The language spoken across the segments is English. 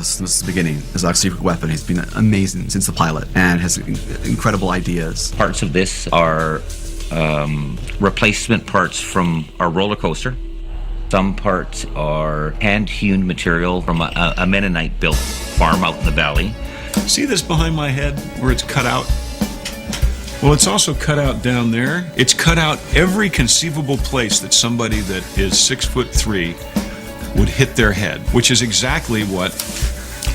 Since the beginning, as our secret weapon, he's been amazing since the pilot and has incredible ideas. Parts of this are replacement parts from our roller coaster. Some parts are hand-hewn material from a Mennonite-built farm out in the valley. See this behind my head where it's cut out? Well, it's also cut out down there. It's cut out every conceivable place that somebody that is 6'3" would hit their head, which is exactly what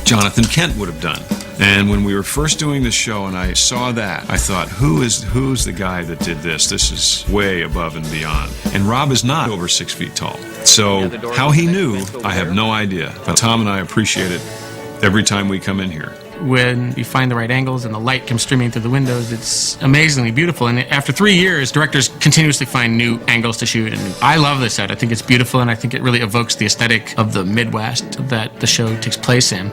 Jonathan Kent would have done. And when we were first doing this show and I saw that, I thought, who's the guy that did this? This is way above and beyond. And Rob is not over 6 feet tall. So how he knew, I have no idea. But Tom and I appreciate it every time we come in here. When you find the right angles and the light comes streaming through the windows, it's amazingly beautiful. And after 3 years, directors continuously find new angles to shoot. And I love this set. I think it's beautiful, and I think it really evokes the aesthetic of the Midwest that the show takes place in.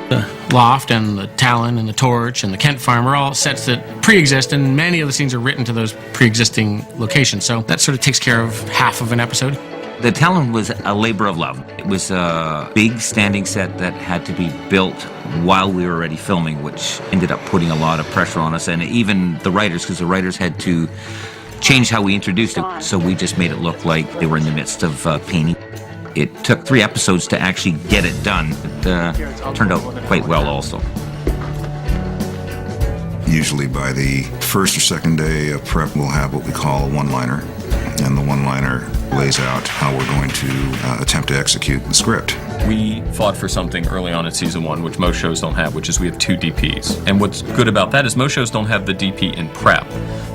The loft and the Talon and the Torch and the Kent Farm are all sets that pre-exist, and many of the scenes are written to those pre-existing locations. So that sort of takes care of half of an episode. The Talon was a labor of love. It was a big standing set that had to be built while we were already filming, which ended up putting a lot of pressure on us, and even the writers, because the writers had to change how we introduced it, so we just made it look like they were in the midst of painting. It took 3 episodes to actually get it done. It turned out quite well also. Usually by the first or second day of prep, we'll have what we call a one-liner, and the one-liner lays out how we're going to attempt to execute the script. We fought for something early on in season 1, which most shows don't have, which is we have 2 DPs. And what's good about that is most shows don't have the DP in prep.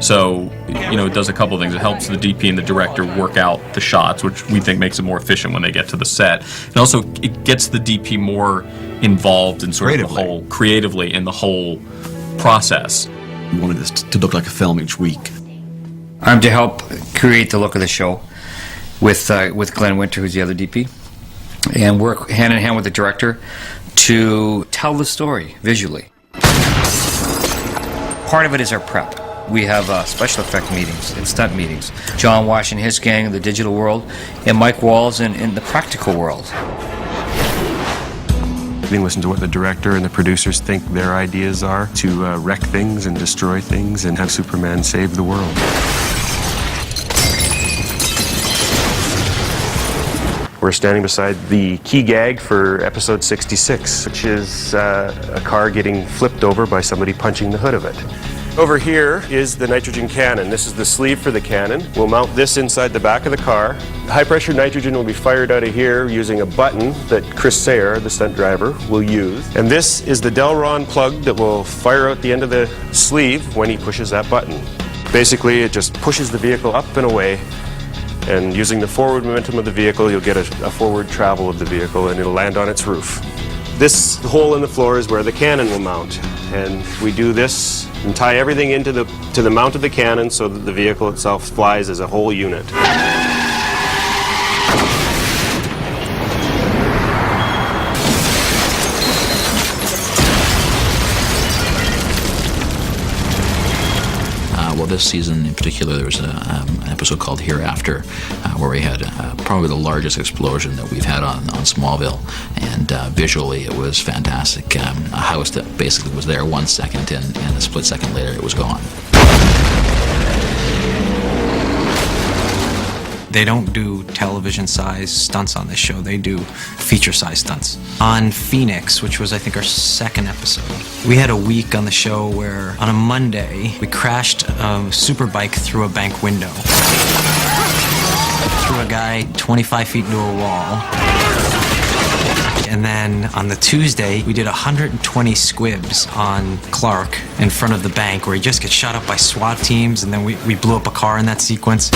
So, it does a couple of things. It helps the DP and the director work out the shots, which we think makes it more efficient when they get to the set. And also, it gets the DP more involved in sort of the whole, creatively in the whole process. We wanted this to look like a film each week. I'm to help create the look of the show with Glenn Winter, who's the other DP, and work hand in hand with the director to tell the story visually. Part of it is our prep. We have special effect meetings and stunt meetings. John Wash and his gang in the digital world, and Mike Walls in the practical world. We listen to what the director and the producers think their ideas are to wreck things and destroy things and have Superman save the world. We're standing beside the key gag for episode 66, which is a car getting flipped over by somebody punching the hood of it. Over here is the nitrogen cannon. This is the sleeve for the cannon. We'll mount this inside the back of the car. High-pressure nitrogen will be fired out of here using a button that Chris Sayer, the stunt driver, will use. And this is the Delron plug that will fire out the end of the sleeve when he pushes that button. Basically, it just pushes the vehicle up and away, and using the forward momentum of the vehicle, you'll get a forward travel of the vehicle, and it'll land on its roof. This hole in the floor is where the cannon will mount, and we do this and tie everything into the mount of the cannon so that the vehicle itself flies as a whole unit. Well, this season in particular, there was an episode called Hereafter, where we had probably the largest explosion that we've had on Smallville, and visually it was fantastic. A house that basically was there 1 second, and a split second later it was gone. They don't do television-size stunts on this show. They do feature-size stunts. On Phoenix, which was, I think, our 2nd episode, we had a week on the show where, on a Monday, we crashed a superbike through a bank window. Threw a guy 25 feet into a wall. And then on the Tuesday, we did 120 squibs on Clark in front of the bank, where he just gets shot up by SWAT teams, and then we blew up a car in that sequence.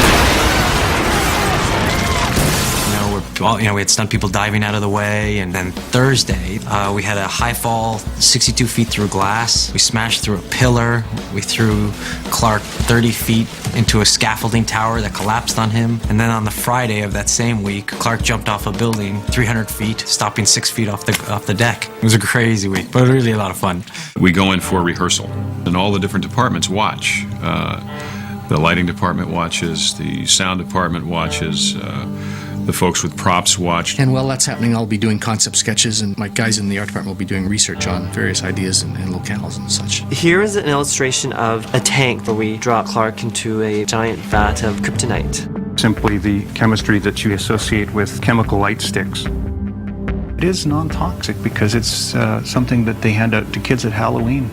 We had stunt people diving out of the way, and then Thursday, we had a high fall 62 feet through glass. We smashed through a pillar. We threw Clark 30 feet into a scaffolding tower that collapsed on him. And then on the Friday of that same week, Clark jumped off a building 300 feet, stopping 6 feet off the deck. It was a crazy week, but really a lot of fun. We go in for rehearsal, and all the different departments watch. The lighting department watches, the sound department watches, The folks with props watched. And while that's happening, I'll be doing concept sketches, and my guys in the art department will be doing research on various ideas and locales and such. Here is an illustration of a tank where we drop Clark into a giant vat of kryptonite. Simply the chemistry that you associate with chemical light sticks. It is non-toxic because it's something that they hand out to kids at Halloween.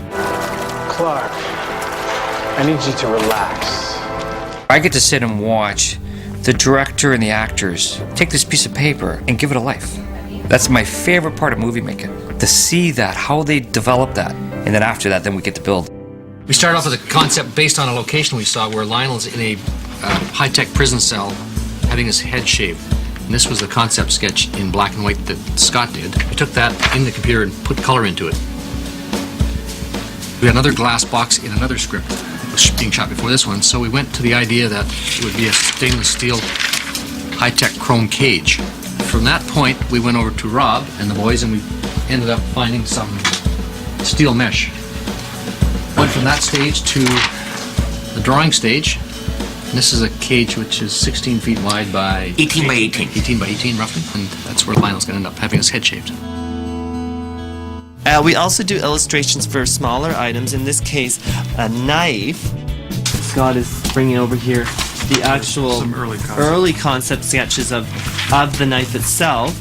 Clark, I need you to relax. I get to sit and watch the director and the actors take this piece of paper and give it a life. That's my favorite part of movie making, to see that, how they develop that, and then after that, then we get to build. We started off with a concept based on a location we saw where Lionel's in a high-tech prison cell having his head shaved. And this was the concept sketch in black and white that Scott did. We took that in the computer and put color into it. We had another glass box in another script that was being shot before this one, so we went to the idea that it would be a stainless steel high-tech chrome cage. From that point, we went over to Rob and the boys, and we ended up finding some steel mesh. Went from that stage to the drawing stage. And this is a cage which is 16 feet wide by 18 by 18. 18 by 18, roughly. And that's where Lionel's going to end up having his head shaved. We also do illustrations for smaller items, in this case, a knife. Scott is bringing over here the actual early concept sketches of the knife itself.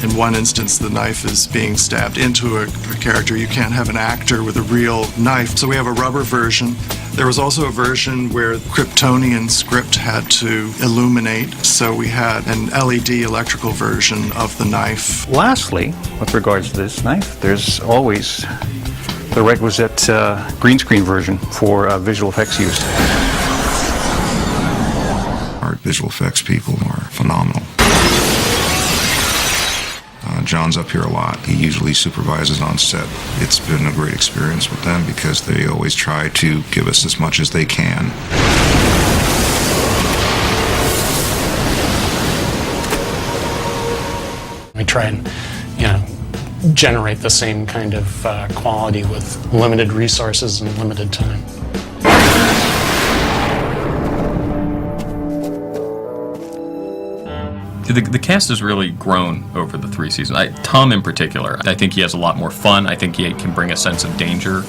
In one instance, the knife is being stabbed into a character. You can't have an actor with a real knife, so we have a rubber version. There was also a version where Kryptonian script had to illuminate, so we had an LED electrical version of the knife. Lastly, with regards to this knife, there's always the requisite green screen version for visual effects use. Our visual effects people are phenomenal. John's up here a lot. He usually supervises on set. It's been a great experience with them because they always try to give us as much as they can. We try and, generate the same kind of quality with limited resources and limited time. The cast has really grown over the 3 seasons. Tom in particular, I think he has a lot more fun. I think he can bring a sense of danger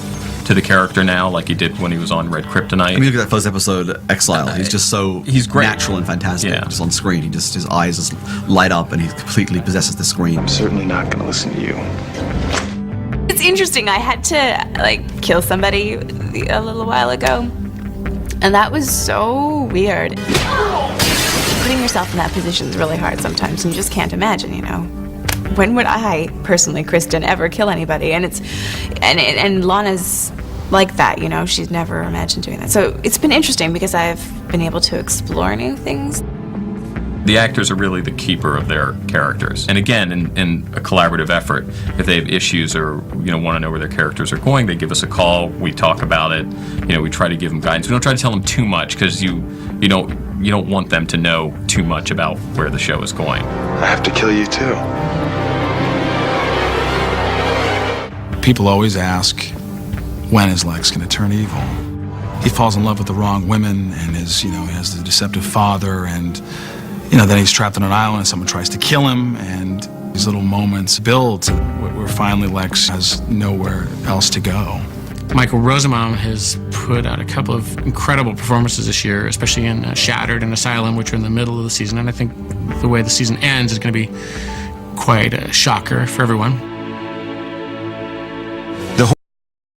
to the character now, like he did when he was on Red Kryptonite. I mean, look at that first episode, Exile. He's just so great. Natural and fantastic. Yeah. Just on screen, his eyes just light up, and he completely possesses the screen. I'm certainly not going to listen to you. It's interesting. I had to kill somebody a little while ago, and that was so weird. Putting yourself in that position is really hard sometimes, and you just can't imagine, When would I, personally, Kristen, ever kill anybody? And and Lana's like that, she's never imagined doing that. So it's been interesting because I've been able to explore new things. The actors are really the keeper of their characters. And again, in a collaborative effort, if they have issues or want to know where their characters are going, they give us a call. We talk about it. We try to give them guidance. We don't try to tell them too much because you don't want them to know too much about where the show is going. I have to kill you too. People always ask, when is Lex going to turn evil? He falls in love with the wrong women and he has the deceptive father, and then he's trapped on an island and someone tries to kill him, and these little moments build to where finally Lex has nowhere else to go. Michael Rosenbaum has put out a couple of incredible performances this year, especially in Shattered and Asylum, which are in the middle of the season, and I think the way the season ends is going to be quite a shocker for everyone.